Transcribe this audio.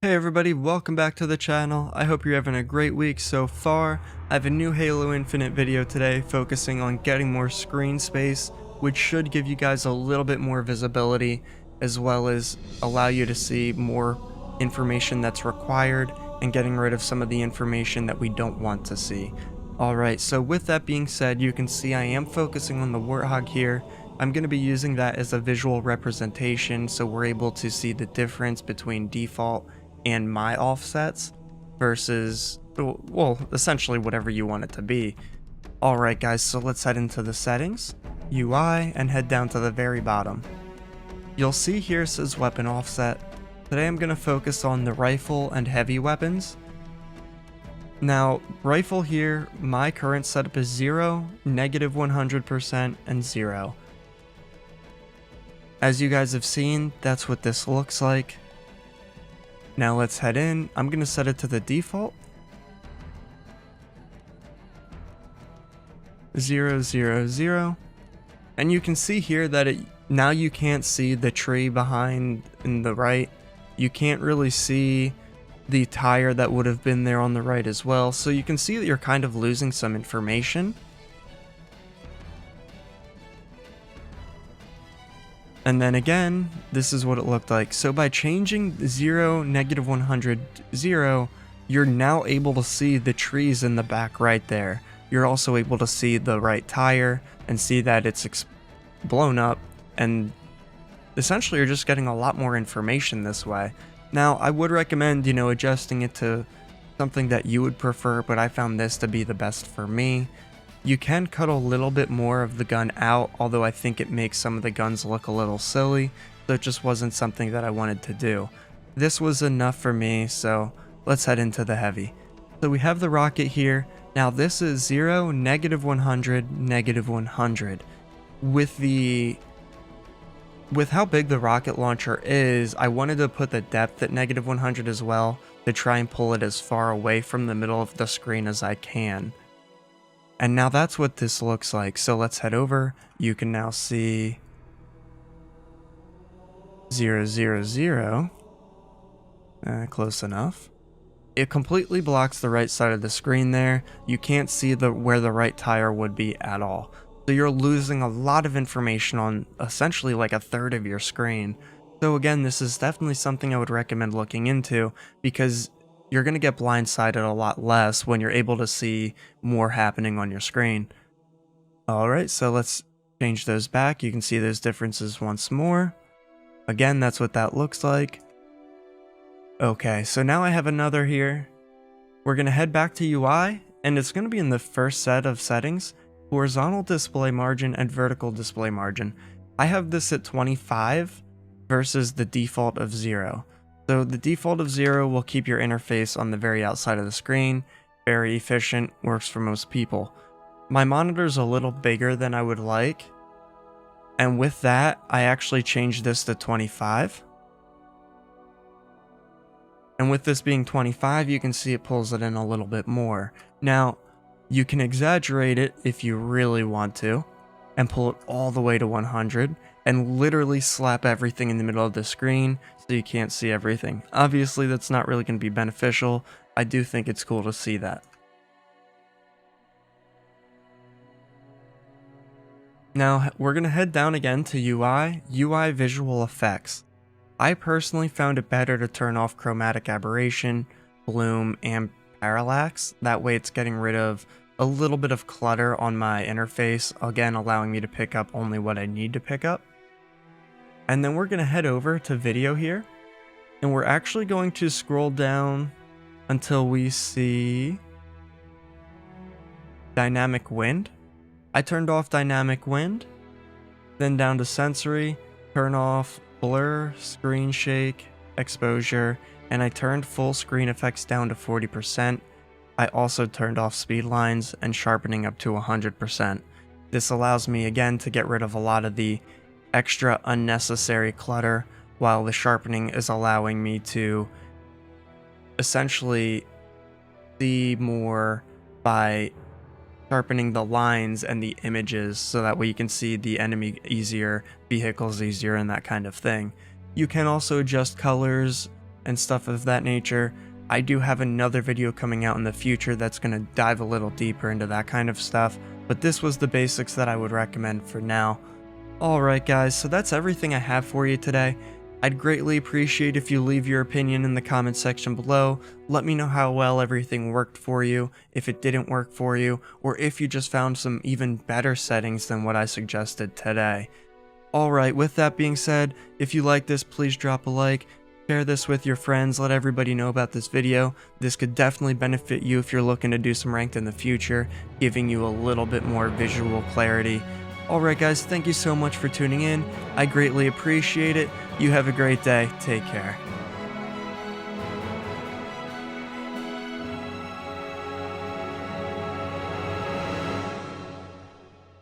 Hey everybody, welcome back to the channel. I hope you're having a great week so far. I have a new Halo Infinite video today focusing on getting more screen space, which should give you guys a little bit more visibility, as well as allow you to see more information that's required and getting rid of some of the information that we don't want to see. Alright, so with that being said, you can see I am focusing on the Warthog here. I'm going to be using that as a visual representation so we're able to see the difference between default and my offsets versus, well, essentially whatever you want it to be. Alright guys, so let's head into the settings, UI, and head down to the very bottom. You'll see here it says weapon offset. Today I'm going to focus on the rifle and heavy weapons. Now, rifle here, my current setup is 0, negative 100%, and 0. As you guys have seen, that's what this looks like. Now let's head in. I'm going to set it to the default. 0, 0, 0. And you can see here that now you can't see the tree behind in the right. You can't really see the tire that would have been there on the right as well. So you can see that you're kind of losing some information. And then again, this is what it looked like. So by changing 0, negative 100, 0, you're now able to see the trees in the back right there. You're also able to see the right tire and see that it's blown up, and essentially you're just getting a lot more information this way. Now, I would recommend, adjusting it to something that you would prefer, but I found this to be the best for me. You can cut a little bit more of the gun out, although I think it makes some of the guns look a little silly, so it just wasn't something that I wanted to do. This was enough for me, so let's head into the heavy. So we have the rocket here. Now this is 0, negative 100, negative 100. With how big the rocket launcher is, I wanted to put the depth at negative 100 as well, to try and pull it as far away from the middle of the screen as I can. And now that's what this looks like. So let's head over. You can now see 0, 0, 0. Close enough. It completely blocks the right side of the screen there. You can't see where the right tire would be at all. So you're losing a lot of information on essentially like a third of your screen. So again, this is definitely something I would recommend looking into, because you're going to get blindsided a lot less when you're able to see more happening on your screen. Alright, so let's change those back. You can see those differences once more. Again, that's what that looks like. Okay, so now I have another here. We're going to head back to UI, and it's going to be in the first set of settings, horizontal display margin and vertical display margin. I have this at 25 versus the default of 0. So the default of 0 will keep your interface on the very outside of the screen. Very efficient, works for most people. My monitor's a little bigger than I would like, and with that, I actually changed this to 25. And with this being 25, you can see it pulls it in a little bit more. Now, you can exaggerate it if you really want to, and pull it all the way to 100, and literally slap everything in the middle of the screen so you can't see everything. Obviously, that's not really going to be beneficial. I do think it's cool to see that. Now, we're going to head down again to UI visual effects. I personally found it better to turn off chromatic aberration, bloom, and parallax. That way it's getting rid of a little bit of clutter on my interface, again allowing me to pick up only what I need to pick up. And then we're going to head over to video here, and we're actually going to scroll down until we see dynamic wind. I turned off dynamic wind, then down to sensory, turn off blur, screen shake, exposure, and I turned full screen effects down to 40%. I also turned off speed lines and sharpening up to 100%. This allows me again to get rid of a lot of the extra unnecessary clutter, while the sharpening is allowing me to essentially see more by sharpening the lines and the images, so that way you can see the enemy easier, vehicles easier, and that kind of thing. You can also adjust colors and stuff of that nature. I do have another video coming out in the future that's going to dive a little deeper into that kind of stuff, but this was the basics that I would recommend for now. Alright guys, so that's everything I have for you today. I'd greatly appreciate if you leave your opinion in the comment section below. Let me know how well everything worked for you, if it didn't work for you, or if you just found some even better settings than what I suggested today. Alright, with that being said, if you like this, please drop a like, share this with your friends, let everybody know about this video. This could definitely benefit you if you're looking to do some ranked in the future, giving you a little bit more visual clarity. Alright guys, thank you so much for tuning in. I greatly appreciate it. You have a great day. Take care.